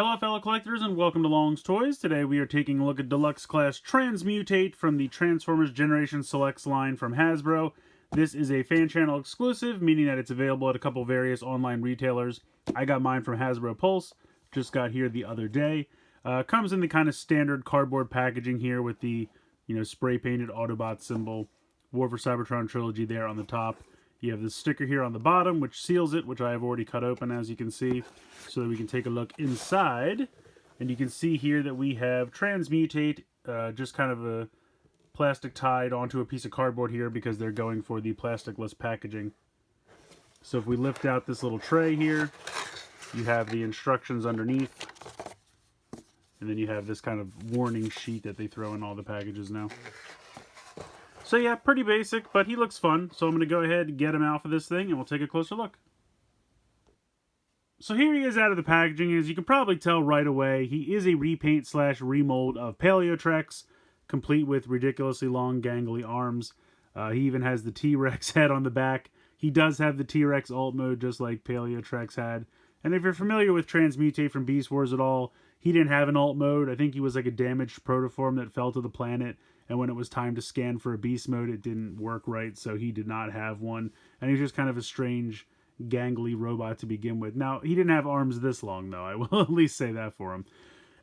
Hello fellow collectors and welcome to Long's Toys. Today we are taking a look at Deluxe Class Transmutate from the Transformers Generation Selects line from Hasbro. This is a fan channel exclusive, meaning that it's available at a couple various online retailers. I got mine from Hasbro Pulse, just got here the other day. Comes in the kind of standard cardboard packaging here with the, spray painted Autobot symbol. War for Cybertron trilogy there on the top. You have the sticker here on the bottom, which seals it, which I have already cut open, as you can see, so that we can take a look inside. And you can see here that we have Transmutate, just kind of a plastic tied onto a piece of cardboard here because they're going for the plasticless packaging. So if we lift out this little tray here, you have the instructions underneath. And then you have this kind of warning sheet that they throw in all the packages now. So yeah, pretty basic, but he looks fun. So I'm going to go ahead and get him out of this thing, and we'll take a closer look. So here he is out of the packaging. As you can probably tell right away, he is a repaint / remold of Paleotrex, complete with ridiculously long, gangly arms. He even has the T-Rex head on the back. He does have the T-Rex alt mode, just like Paleotrex had. And if you're familiar with Transmutate from Beast Wars at all, he didn't have an alt mode. I think he was like a damaged protoform that fell to the planet. And when it was time to scan for a beast mode, it didn't work right, so he did not have one. And he was just kind of a strange, gangly robot to begin with. Now, he didn't have arms this long, though. I will at least say that for him.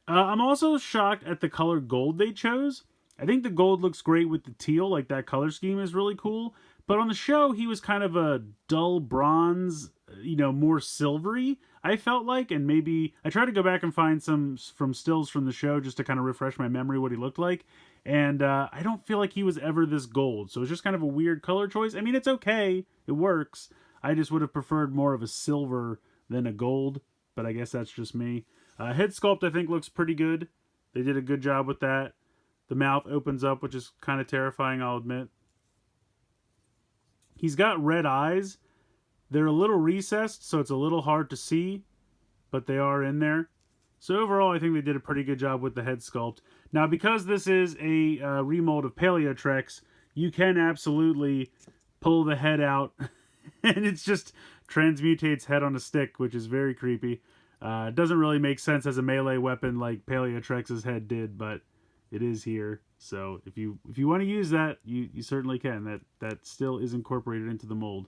I'm also shocked at the color gold they chose. I think the gold looks great with the teal, like that color scheme is really cool. But on the show, he was kind of a dull bronze, more silvery, I felt like. And maybe, I tried to go back and find some from stills from the show just to kind of refresh my memory what he looked like. And I don't feel like he was ever this gold. So it's just kind of a weird color choice. I mean, it's okay. It works. I just would have preferred more of a silver than a gold. But I guess that's just me. Head sculpt, I think, looks pretty good. They did a good job with that. The mouth opens up, which is kind of terrifying, I'll admit. He's got red eyes. They're a little recessed, so it's a little hard to see. But they are in there. So overall, I think they did a pretty good job with the head sculpt. Now, because this is a remold of Paleotrex, you can absolutely pull the head out. And it's just Transmutate's head on a stick, which is very creepy. It doesn't really make sense as a melee weapon like Paleotrex's head did, but it is here. So if you want to use that, you certainly can. That still is incorporated into the mold.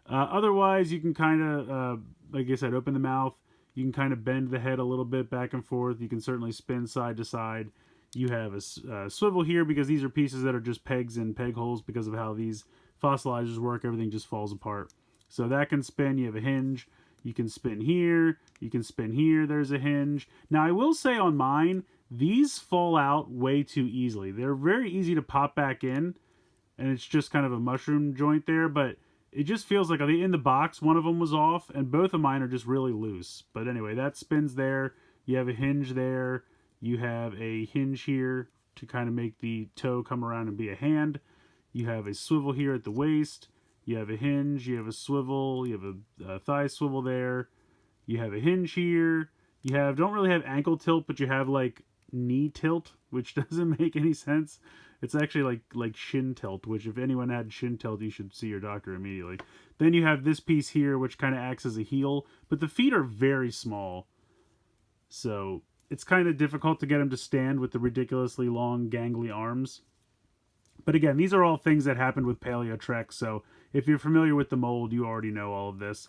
Otherwise, you can kind of, like I said, open the mouth. You can kind of bend the head a little bit back and forth. You can certainly spin side to side. You have a swivel here because these are pieces that are just pegs and peg holes because of how these fossilizers work. Everything just falls apart. So that can spin. You have a hinge. You can spin here. You can spin here. There's a hinge. Now, I will say on mine, these fall out way too easily. They're very easy to pop back in, and it's just kind of a mushroom joint there, but it just feels like in the box, one of them was off, and both of mine are just really loose. But anyway, that spins there. You have a hinge there. You have a hinge here to kind of make the toe come around and be a hand. You have a swivel here at the waist. You have a hinge. You have a swivel. You have a thigh swivel there. You have a hinge here. You don't really have ankle tilt, but you have like knee tilt, which doesn't make any sense. It's actually like shin tilt, which if anyone had shin tilt, you should see your doctor immediately. Then you have this piece here, which kind of acts as a heel, but the feet are very small. So it's kind of difficult to get him to stand with the ridiculously long, gangly arms. But again, these are all things that happened with Paleotrex, so if you're familiar with the mold, you already know all of this.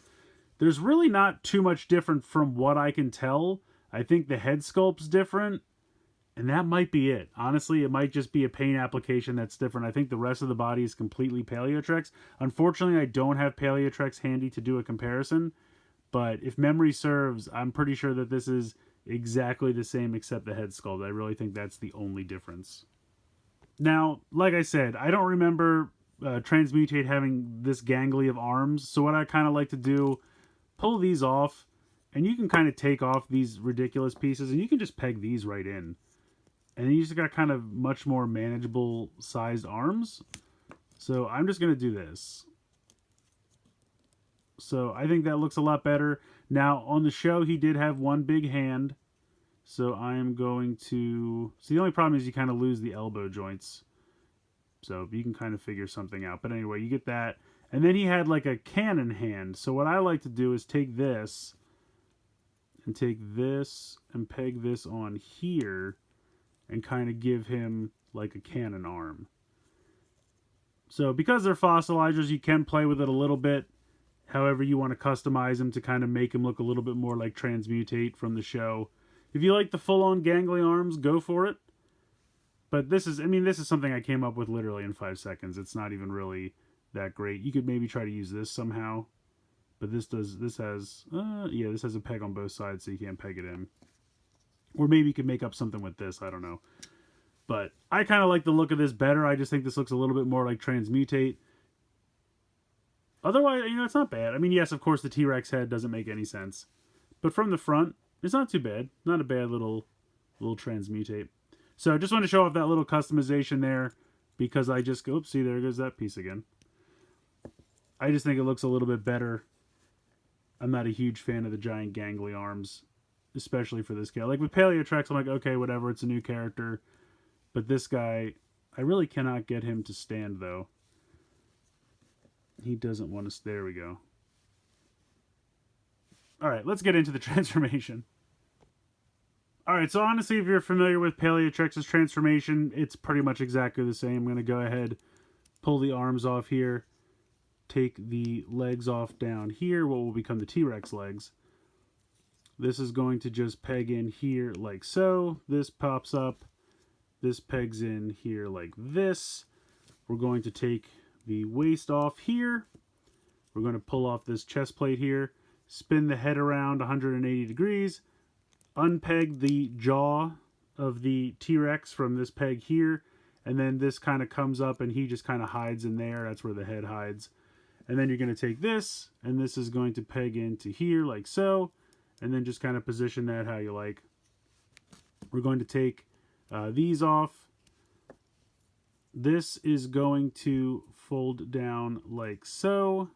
There's really not too much different from what I can tell. I think the head sculpt's different. And that might be it. Honestly, it might just be a paint application that's different. I think the rest of the body is completely Paleotrex. Unfortunately, I don't have Paleotrex handy to do a comparison. But if memory serves, I'm pretty sure that this is exactly the same except the head sculpt. I really think that's the only difference. Now, like I said, I don't remember Transmutate having this gangly of arms. So what I kind of like to do, pull these off. And you can kind of take off these ridiculous pieces. And you can just peg these right in. And you just got kind of much more manageable sized arms. So I'm just going to do this. So I think that looks a lot better. Now on the show he did have one big hand. So I am going to... See, the only problem is you kind of lose the elbow joints. So you can kind of figure something out. But anyway, you get that. And then he had like a cannon hand. So what I like to do is take this and take this and peg this on here and kind of give him like a cannon arm. So because they're fossilizers, you can play with it a little bit. However you want to customize him to kind of make him look a little bit more like Transmutate from the show. If you like the full-on gangly arms, go for it. But this is, I mean, this is something I came up with literally in 5 seconds. It's not even really that great. You could maybe try to use this somehow. But this has a peg on both sides, so you can't peg it in. Or maybe you could make up something with this, I don't know. But I kind of like the look of this better. I just think this looks a little bit more like Transmutate. Otherwise, you know, it's not bad. I mean, yes, of course, the T-Rex head doesn't make any sense. But from the front, it's not too bad. Not a bad little Transmutate. So I just want to show off that little customization there. Because I just go, oops, see, there goes that piece again. I just think it looks a little bit better. I'm not a huge fan of the giant gangly arms. Especially for this guy. Like with Paleotrex, I'm like, okay, whatever, it's a new character. But this guy, I really cannot get him to stand, though. He doesn't want to... There we go. Alright, let's get into the transformation. Alright, so honestly, if you're familiar with Paleotrex's transformation, it's pretty much exactly the same. I'm going to go ahead, pull the arms off here, take the legs off down here, what will become the T-Rex legs. This is going to just peg in here like so. This pops up. This pegs in here like this. We're going to take the waist off here. We're going to pull off this chest plate here. Spin the head around 180 degrees. Unpeg the jaw of the T-Rex from this peg here. And then this kind of comes up and he just kind of hides in there. That's where the head hides. And then you're going to take this. And this is going to peg into here like so. And then just kind of position that how you like. We're going to take these off. This is going to fold down like so.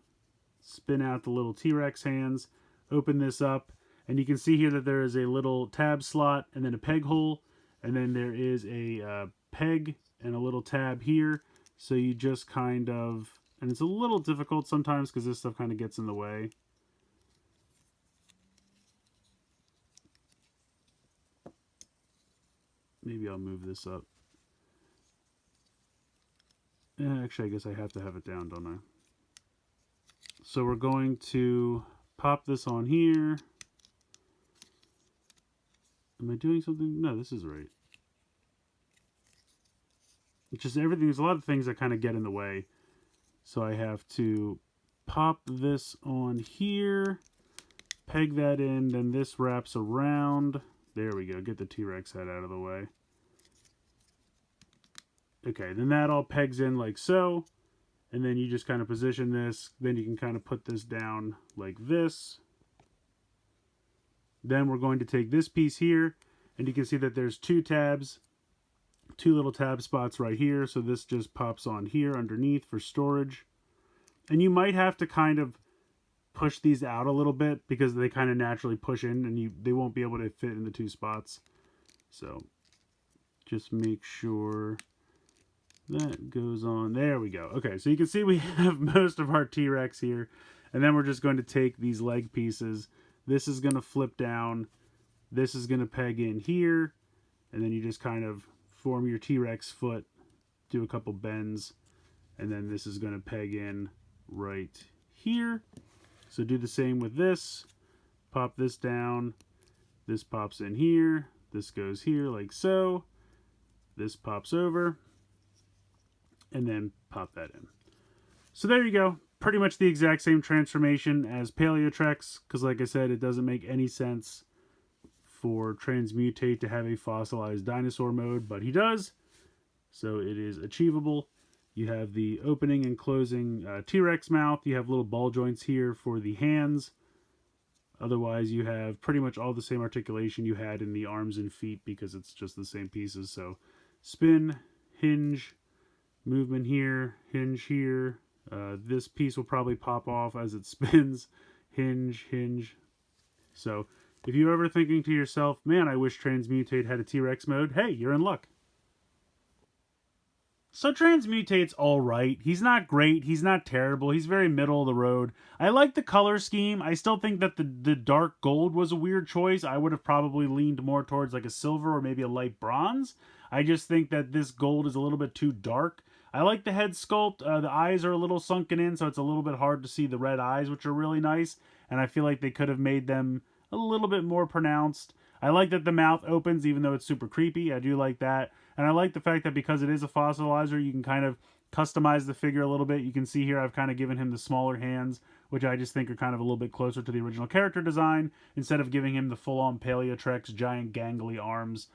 Spin out the little T-Rex hands. Open this up. And you can see here that there is a little tab slot and then a peg hole. And then there is a peg and a little tab here. So you just kind of... And it's a little difficult sometimes because this stuff kind of gets in the way. Maybe I'll move this up. Actually, I guess I have to have it down, don't I? So we're going to pop this on here. Am I doing something? No, this is right. It's just everything. There's a lot of things that kind of get in the way. So I have to pop this on here. Peg that in. Then this wraps around. There we go. Get the T-Rex head out of the way. Okay, then that all pegs in like so. And then you just kind of position this. Then you can kind of put this down like this. Then we're going to take this piece here. And you can see that there's two tabs. Two little tab spots right here. So this just pops on here underneath for storage. And you might have to kind of push these out a little bit because they kind of naturally push in and they won't be able to fit in the two spots. So just make sure that goes on. There we go. Okay, so you can see we have most of our T-Rex here. And then we're just going to take these leg pieces. This is going to flip down. This is going to peg in here. And then you just kind of form your T-Rex foot. Do a couple bends. And then this is going to peg in right here. So do the same with this. Pop this down. This pops in here. This goes here like so. This pops over. And then pop that in. So there you go. Pretty much the exact same transformation as Paleotrex. Because like I said, it doesn't make any sense for Transmutate to have a fossilized dinosaur mode. But he does. So it is achievable. You have the opening and closing T-Rex mouth. You have little ball joints here for the hands. Otherwise, you have pretty much all the same articulation you had in the arms and feet because it's just the same pieces. So spin, hinge, movement here, hinge here. This piece will probably pop off as it spins. Hinge, hinge. So if you're ever thinking to yourself, man, I wish Transmutate had a T-Rex mode, hey, you're in luck. So Transmutate's alright. He's not great. He's not terrible. He's very middle of the road. I like the color scheme. I still think that the dark gold was a weird choice. I would have probably leaned more towards like a silver or maybe a light bronze. I just think that this gold is a little bit too dark. I like the head sculpt. The eyes are a little sunken in, so it's a little bit hard to see the red eyes, which are really nice. And I feel like they could have made them a little bit more pronounced. I like that the mouth opens, even though it's super creepy. I do like that. And I like the fact that because it is a fossilizer, you can kind of customize the figure a little bit. You can see here I've kind of given him the smaller hands, which I just think are kind of a little bit closer to the original character design, instead of giving him the full-on Paleotrex giant gangly arms.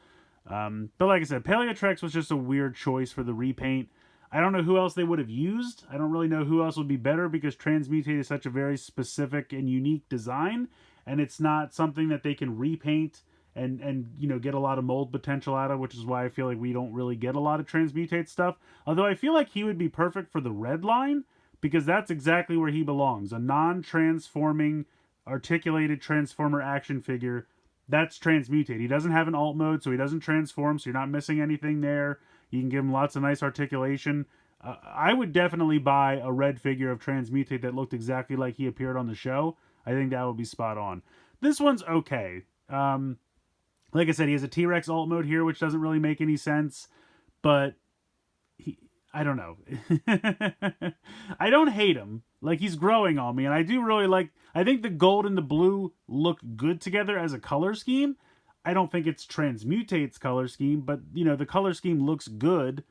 But like I said, Paleotrex was just a weird choice for the repaint. I don't know who else they would have used. I don't really know who else would be better, because Transmutate is such a very specific and unique design, and it's not something that they can repaint and you know, get a lot of mold potential out of, which is why I feel like we don't really get a lot of Transmutate stuff. Although I feel like he would be perfect for the red line, because that's exactly where he belongs. A non-transforming, articulated Transformer action figure. That's Transmutate. He doesn't have an alt mode, so he doesn't transform, so you're not missing anything there. You can give him lots of nice articulation. I would definitely buy a red figure of Transmutate that looked exactly like he appeared on the show. I think that would be spot on. This one's okay. Like I said, he has a T-Rex alt mode here, which doesn't really make any sense, but I don't know. I don't hate him. Like, he's growing on me, and I do really like, I think the gold and the blue look good together as a color scheme. I don't think it's Transmutate's color scheme, but, you know, the color scheme looks good.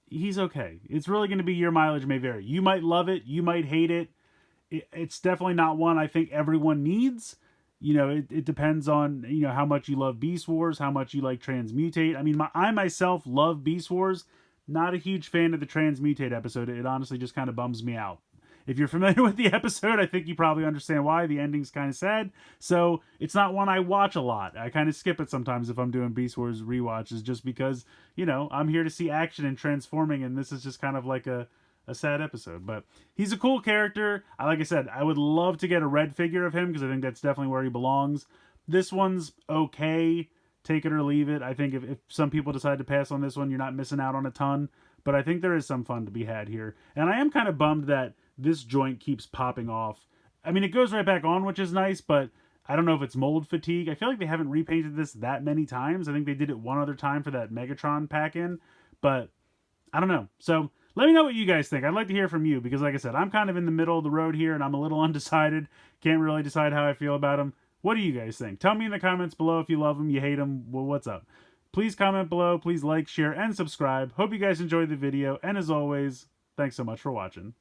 He's okay. It's really going to be your mileage may vary. You might love it. You might hate it. It's definitely not one I think everyone needs. You know, it depends on, you know, how much you love Beast Wars, how much you like Transmutate. I mean, I myself love Beast Wars. Not a huge fan of the Transmutate episode. It honestly just kind of bums me out. If you're familiar with the episode, I think you probably understand why. The ending's kind of sad. So it's not one I watch a lot. I kind of skip it sometimes if I'm doing Beast Wars rewatches, just because, you know, I'm here to see action and transforming, and this is just kind of like a sad episode. But he's a cool character. Like I said, I would love to get a red figure of him, because I think that's definitely where he belongs. This one's okay. Take it or leave it. I think if some people decide to pass on this one, you're not missing out on a ton. But I think there is some fun to be had here. And I am kind of bummed that this joint keeps popping off. I mean, it goes right back on, which is nice, but I don't know if it's mold fatigue. I feel like they haven't repainted this that many times. I think they did it one other time for that Megatron pack-in. But I don't know. So let me know what you guys think. I'd like to hear from you, because like I said, I'm kind of in the middle of the road here, and I'm a little undecided. Can't really decide how I feel about them. What do you guys think? Tell me in the comments below if you love them, you hate them, well, what's up? Please comment below, please like, share, and subscribe. Hope you guys enjoyed the video, and as always, thanks so much for watching.